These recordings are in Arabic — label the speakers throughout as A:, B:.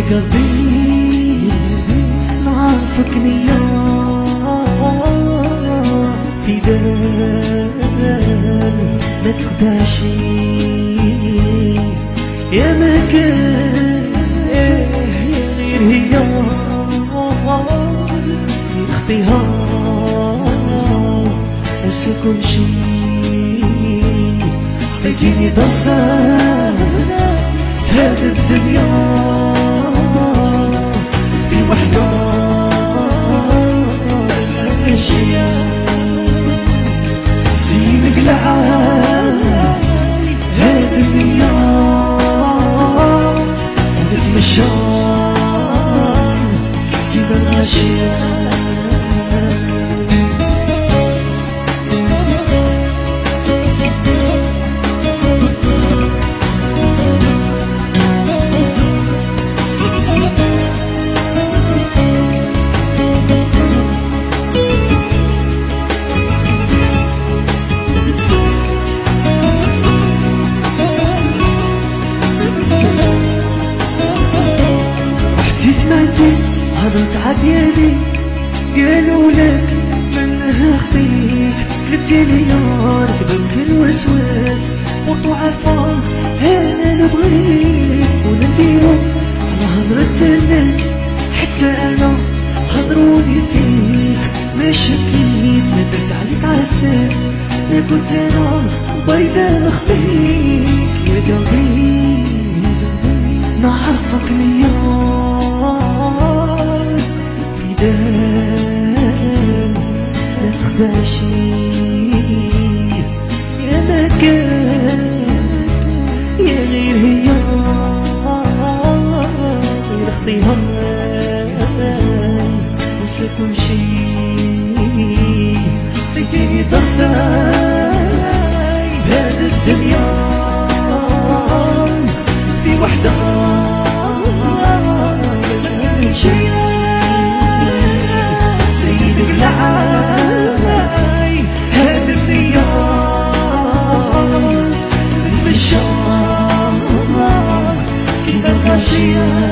A: قلبي نعرفك نية في دار ما تخدعش يا مكان غير هي يخفيها وسكن شي عطيتيني درسة في هذه الدنيا في وحدة ماشية زينك لعاب هذه الدنيا ونتمشى كيما الغاشية سمعتي هضرت عديالي قالوا لك منها خطيك كتبتيلي يا ركبك الوسواس وطو عارفة انا نبغيك ونديرو على هضرة الناس حتى انا هضروني فيك ما شكيت ما درت عليك عساس لا كنت انا بيضا نخفيك يا قلبي نعرفك نيا لا تخدعشي يا مكان يا غير هي غير خطيها وسا كل شي عطيتيني درسة بهذه الدنيا في وحدة ماشية لعاي هذا الثياب الفشار كيما الغاشية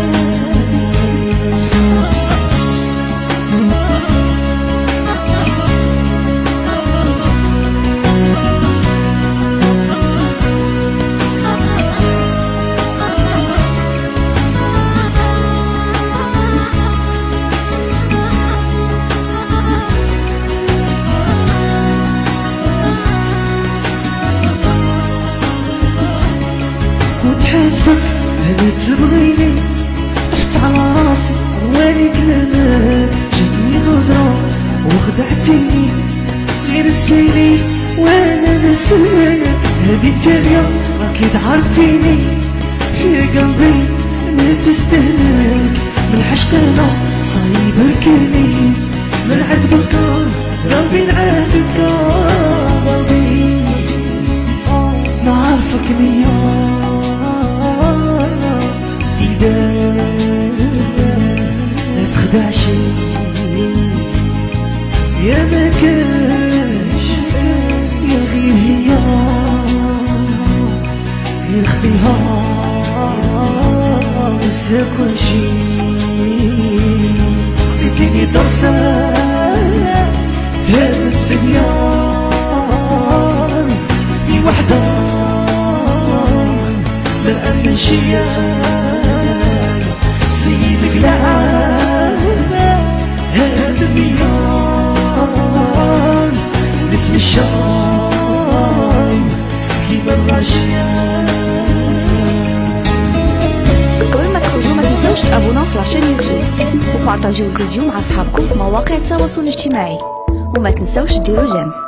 A: أنا تبغيني طحت على راسي رواني كلامك جاتني غدرة وخدعتيني غير السيلي وانا نسيك هذه التالية اكيد عرفتيني يا قلبي ما تستهلك من العشق انا صايب ركني من عذبك قلبي نعاتبك قلبي نعرفك نيا لا تخدعشي يا مكاش يا غير هي غير خفيها وسا كل شي عطيتيني درسة في هذه الدنيا في وحدة لا ماشية سيدك لعاب هذا الميان نتمشى كيما الغاشية.
B: قبل ما تخرجوا ما تنسوش تابوناو في لاشين يوتيوب وبارطاجيو الفيديو مع اصحابكم في مواقع التواصل الاجتماعي وما تنسوش ديروا جيم.